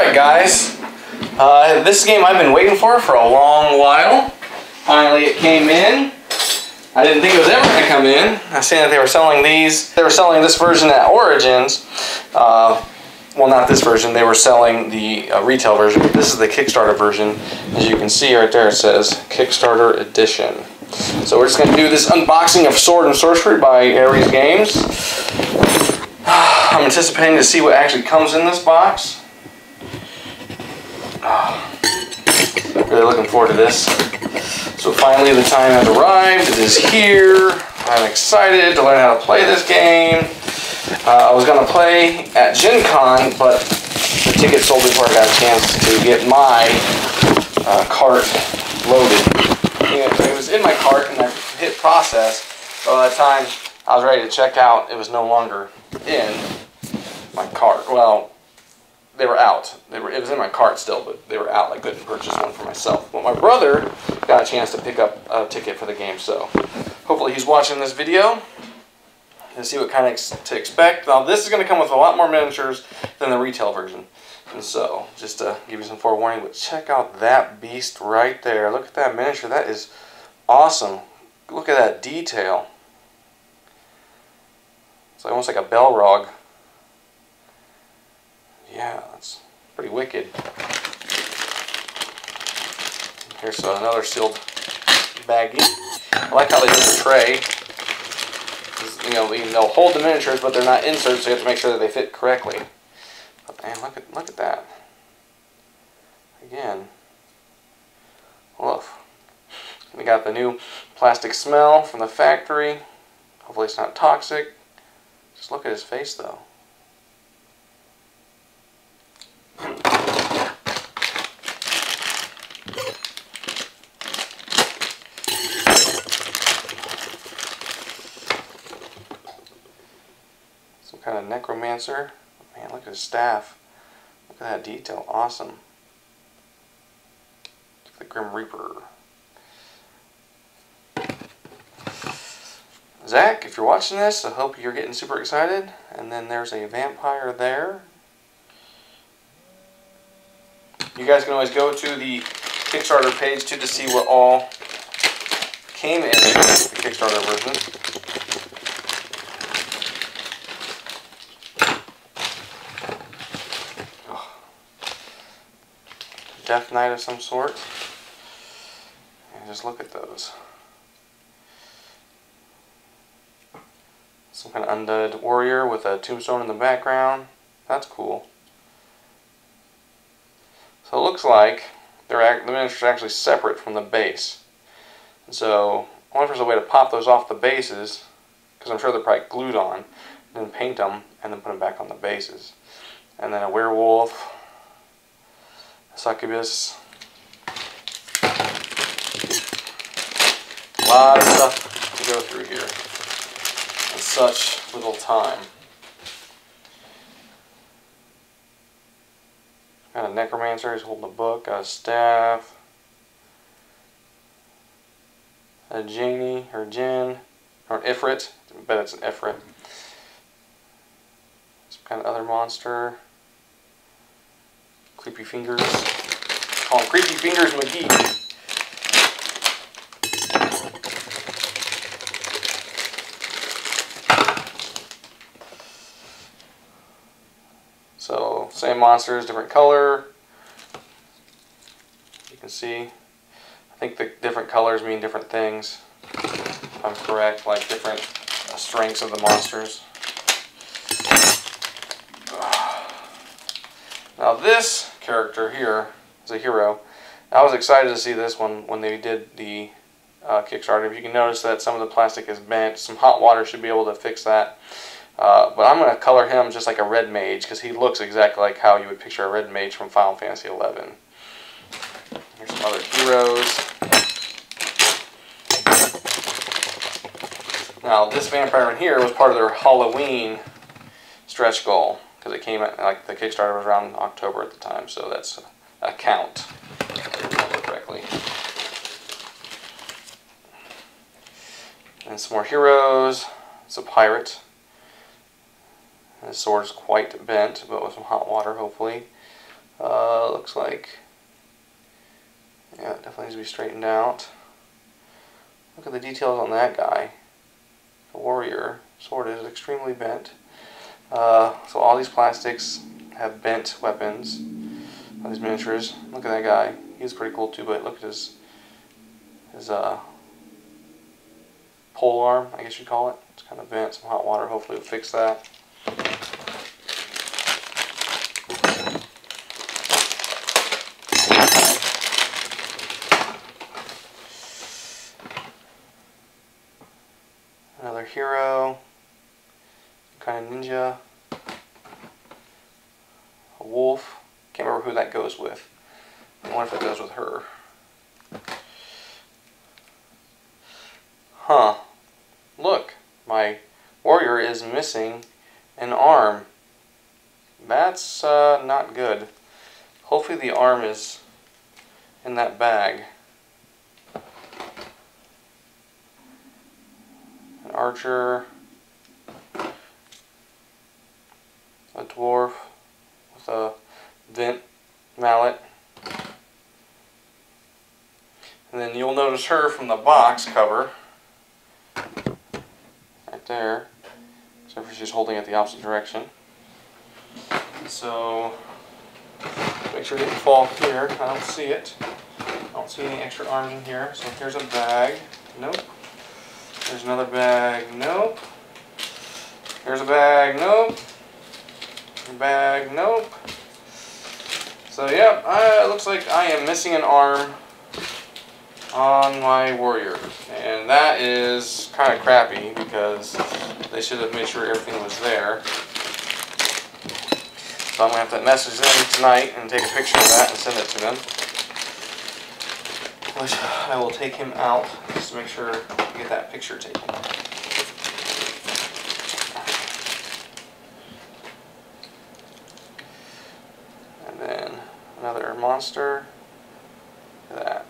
Alright guys, this game I've been waiting for a long while. Finally it came in. I didn't think it was ever going to come in. I seen that they were selling these. They were selling this version at Origins. Well, not this version. They were selling the retail version. But this is the Kickstarter version. As you can see right there, it says Kickstarter Edition. So we're just going to do this unboxing of Sword Sorcery by Ares Games. I'm anticipating to see what actually comes in this box. Really looking forward to this. So finally the time has arrived. It is here. I'm excited to learn how to play this game. I was going to play at Gen Con, but the ticket sold before I got a chance to get my cart loaded. It was in my cart and I hit process, but by the time I was ready to check out, it was no longer in my cart. Well, they were out. It was in my cart still, but they were out. I couldn't purchase one for myself. But my brother got a chance to pick up a ticket for the game, so hopefully he's watching this video and see what kind of to expect. Now this is going to come with a lot more miniatures than the retail version. And so, just to give you some forewarning, but check out that beast right there. Look at that miniature. That is awesome. Look at that detail. It's almost like a Balrog. Yeah, that's pretty wicked. Here's another sealed baggie. I like how they did the tray. You know, they'll hold the miniatures, but they're not inserts, so you have to make sure that they fit correctly. But man, look at that. Again, woof. We got the new plastic smell from the factory. Hopefully it's not toxic. Just look at his face though. Some kind of necromancer. Man, look at his staff. Look at that detail. Awesome. The Grim Reaper. Zach, if you're watching this, I hope you're getting super excited. And then there's a vampire there. You guys can always go to the Kickstarter page too to see what all came in the Kickstarter version. Death Knight of some sort. And just look at those. Some kind of undead warrior with a tombstone in the background. That's cool. So it looks like the miniatures are actually separate from the base. And so I wonder if there's a way to pop those off the bases, because I'm sure they're probably glued on, then paint them and then put them back on the bases. And then a werewolf. Succubus. A lot of stuff to go through here in such little time. Got a necromancer, he's holding a book, got a staff. A genie, or jinn, or an ifrit. I bet it's an ifrit. Some kind of other monster. Creepy Fingers. Call him Creepy Fingers McGee. So, same monsters, different color. You can see. I think the different colors mean different things. If I'm correct, like different strengths of the monsters. Now this character here is a hero. I was excited to see this one when they did the Kickstarter. If you can notice that some of the plastic is bent, some hot water should be able to fix that. But I'm going to color him just like a red mage, because he looks exactly like how you would picture a red mage from Final Fantasy XI. Here's some other heroes. Now this vampire in here was part of their Halloween stretch goal, because it came at, like, the Kickstarter was around October at the time, so that's a count, if I remember correctly. And some more heroes. It's a pirate. And his sword is quite bent, but with some hot water, hopefully. Looks like, yeah, it definitely needs to be straightened out. Look at the details on that guy. The warrior sword is extremely bent. So all these plastics have bent weapons. All these miniatures. Look at that guy. He's pretty cool too, but look at his pole arm, I guess you'd call it. It's kind of bent. Some hot water hopefully will fix that. Another hero, kind of ninja, a wolf. Can't remember who that goes with. I wonder if it goes with her. Huh. Look, my warrior is missing an arm. That's not good. Hopefully the arm is in that bag. An archer, a dwarf with a vent mallet. And then you'll notice her from the box cover. Right there. Except for she's holding it the opposite direction. So, make sure it didn't fall here. I don't see it. I don't see any extra arms in here. So here's a bag. Nope. There's another bag. Nope. Here's a bag. Nope. A bag. Nope. So yeah, it looks like I am missing an arm on my warrior. And that is kind of crappy because they should have made sure everything was there. So I'm going to have to message them tonight and take a picture of that and send it to them. Which I will take him out just to make sure to get that picture taken. And then another monster. Look at that.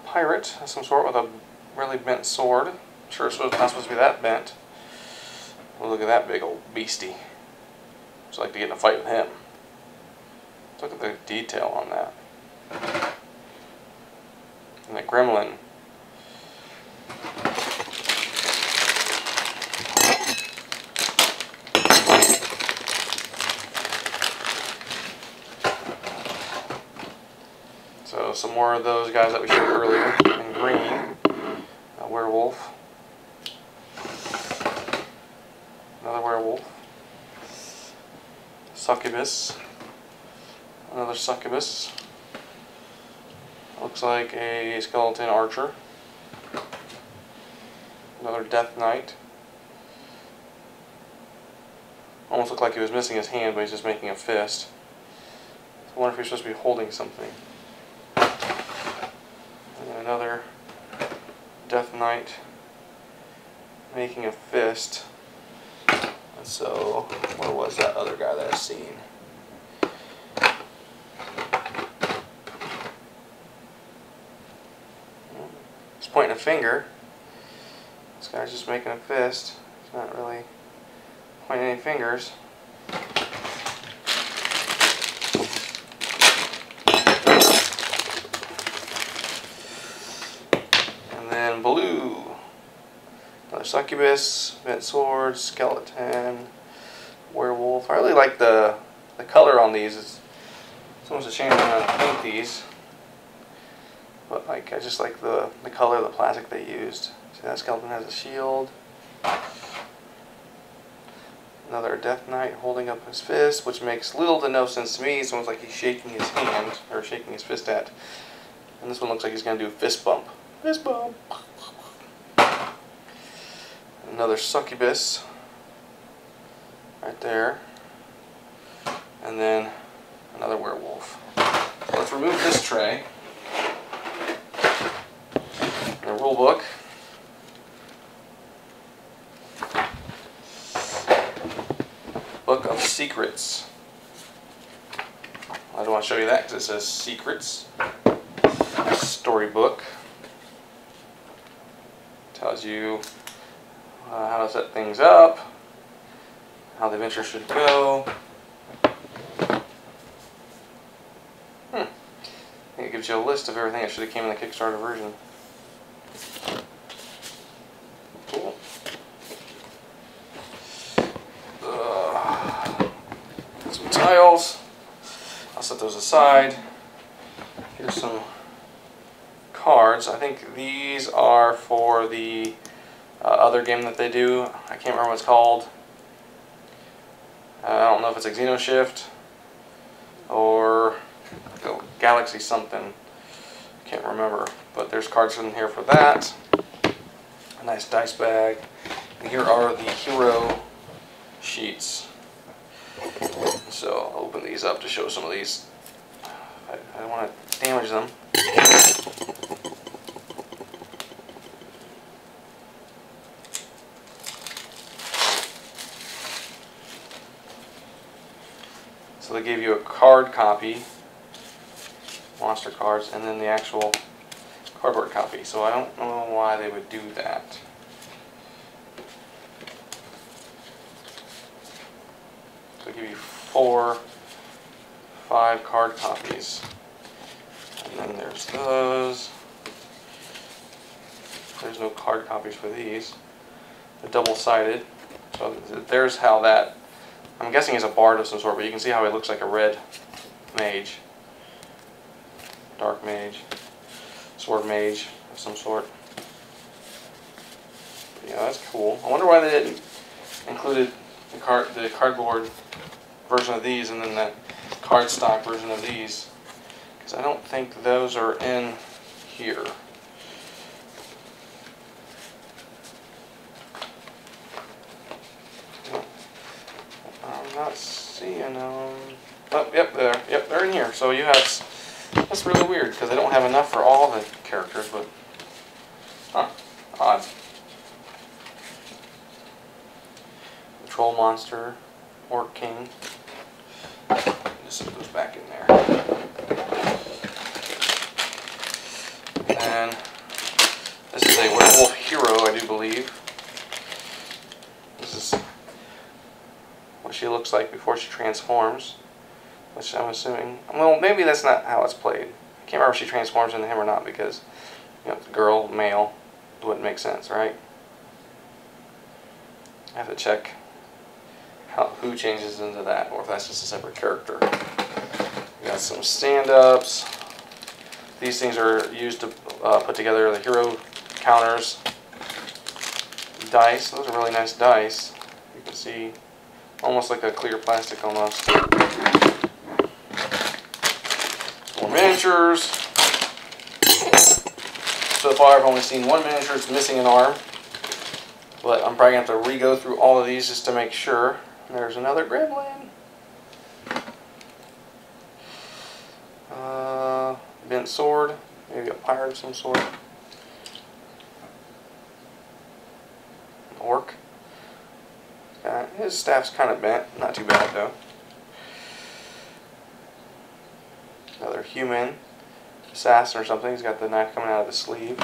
Pirate of some sort with a really bent sword. I'm sure it's not supposed to be that bent. Well, look at that big old beastie. I'd like to get in a fight with him. Look at the detail on that. And that gremlin. So some more of those guys that we showed earlier in green. A werewolf. Another werewolf. Succubus. Another succubus. Looks like a skeleton archer. Another death knight. Almost looked like he was missing his hand, but he's just making a fist. So I wonder if he's supposed to be holding something. And another death knight making a fist. And so, where was that other guy that I've seen? He's pointing a finger. This guy's just making a fist. He's not really pointing any fingers. And then blue. Another succubus, bent sword, skeleton, werewolf. I really like the color on these. It's almost a shame I don't know how to paint these. But like, I just like the color of the plastic they used. See, that skeleton has a shield. Another death knight holding up his fist, which makes little to no sense to me. It's almost like he's shaking his hand, or shaking his fist at. And this one looks like he's going to do a fist bump. Fist bump! Another succubus. Right there. And then another werewolf. So let's remove this tray. A rule book. Book of Secrets. I don't want to show you that because it says Secrets. Storybook. Tells you how to set things up, how the adventure should go. I think it gives you a list of everything that should have came in the Kickstarter version. Cool. Some tiles. I'll set those aside. Here's some cards. I think these are for the other game that they do. I can't remember what it's called. I don't know if it's a Xenoshift or Galaxy something. Can't remember. But there's cards in here for that. A nice dice bag. And here are the hero sheets. So I'll open these up to show some of these. I don't want to damage them. So they gave you a card copy, monster cards, and then the actual cardboard copy. So I don't know why they would do that. So they give you 5 card copies. And then there's those. There's no card copies for these. They're double-sided. So there's how that, I'm guessing he's a bard of some sort, but you can see how he looks like a red mage. Dark mage. Sword mage of some sort. Yeah, that's cool. I wonder why they didn't include the cardboard version of these and then the cardstock version of these. Because I don't think those are in here. I'm not seeing them. Oh, yep, there. Yep, they're in here. So you have. That's really weird because they don't have enough for all the characters, but. Huh. Odd. The Troll Monster, Orc King. Just put those back in there. And this is a werewolf hero, I do believe. This is what she looks like before she transforms, which I'm assuming, well, maybe that's not how it's played. I can't remember if she transforms into him or not because, you know, girl, male, wouldn't make sense, right? I have to check who changes into that, or if that's just a separate character. We got some stand-ups. These things are used to put together the hero counters. Dice. Those are really nice dice. You can see almost like a clear plastic almost. More miniatures. So far I've only seen one miniature. It's missing an arm. But I'm probably going to have to re-go through all of these just to make sure. There's another gremlin. Bent sword. Maybe a pirate of some sort. Orc. His staff's kind of bent. Not too bad though. Another human. Assassin or something. He's got the knife coming out of his sleeve.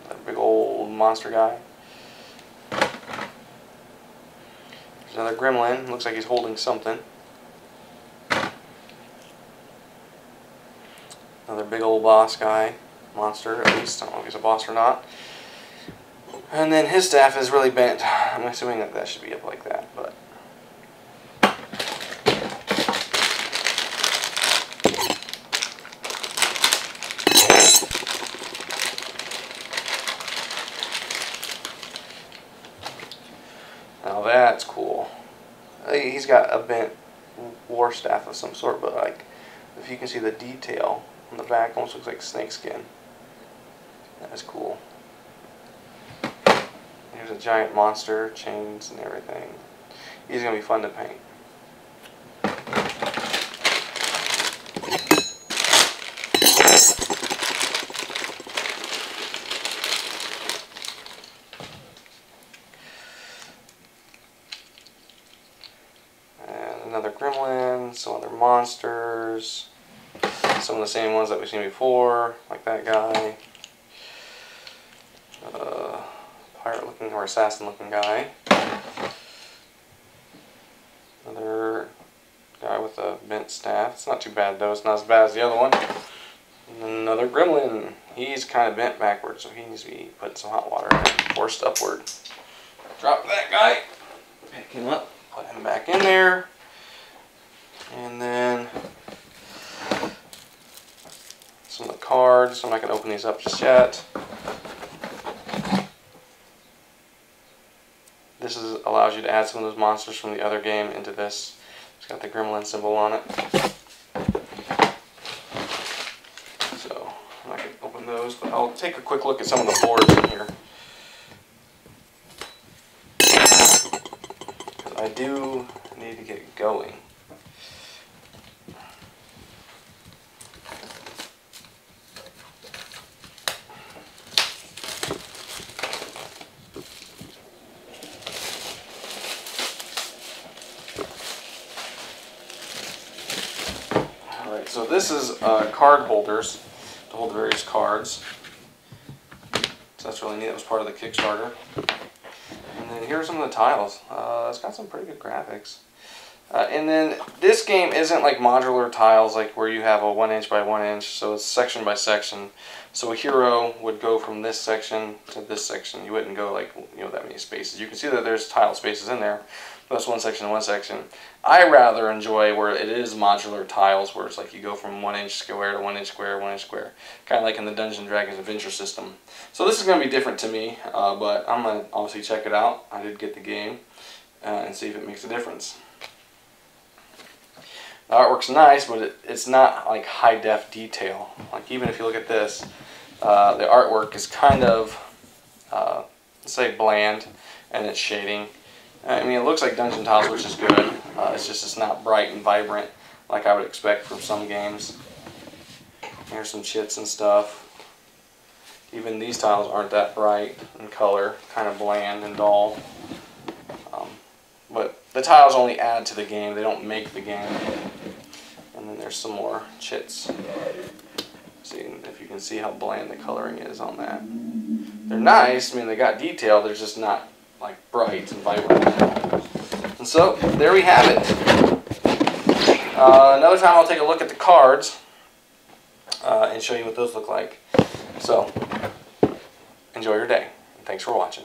That big old monster guy. There's another gremlin. Looks like he's holding something. Another big old boss guy. Monster, at least. I don't know if he's a boss or not. And then his staff is really bent. I'm assuming that that should be up like that, but. Now that's cool. He's got a bent war staff of some sort, but like, if you can see the detail on the back, almost looks like snake skin. That's cool. Here's a giant monster, chains and everything. He's gonna be fun to paint. Another gremlin, some other monsters, some of the same ones that we've seen before, like that guy. pirate looking or assassin looking guy. Another guy with a bent staff. It's not too bad though, it's not as bad as the other one. And then another gremlin. He's kind of bent backwards, so he needs to be put in some hot water and forced upward. Drop that guy, pick him up, put him back in there, and then some of the cards. I'm not going to open these up just yet. This allows you to add some of those monsters from the other game into this. It's got the gremlin symbol on it. So I'm not going to open those, but I'll take a quick look at some of the boards in here. I do need to get it going. Alright, so this is card holders to hold the various cards. So that's really neat. That was part of the Kickstarter. And then here are some of the tiles. It's got some pretty good graphics. And then this game isn't like modular tiles, like where you have a 1 inch by 1 inch, so it's section by section. So a hero would go from this section to this section. You wouldn't go like, you know, that many spaces. You can see that there's tile spaces in there. That's one section to one section. I rather enjoy where it is modular tiles, where it's like you go from 1 inch square to 1 inch square, 1 inch square. Kind of like in the Dungeons & Dragons Adventure system. So this is going to be different to me, but I'm going to obviously check it out. I did get the game and see if it makes a difference. The artwork's nice, but it's not like high def detail. Like even if you look at this, the artwork is kind of, let's say, bland, and it's shading. I mean, it looks like dungeon tiles, which is good. It's just it's not bright and vibrant like I would expect from some games. Here's some chits and stuff. Even these tiles aren't that bright in color, kind of bland and dull. But the tiles only add to the game, they don't make the game. And then there's some more chits. See if you can see how bland the coloring is on that. They're nice, I mean they got detail, they're just not like bright and vibrant. And so there we have it. Another time I'll take a look at the cards and show you what those look like. So enjoy your day, and thanks for watching.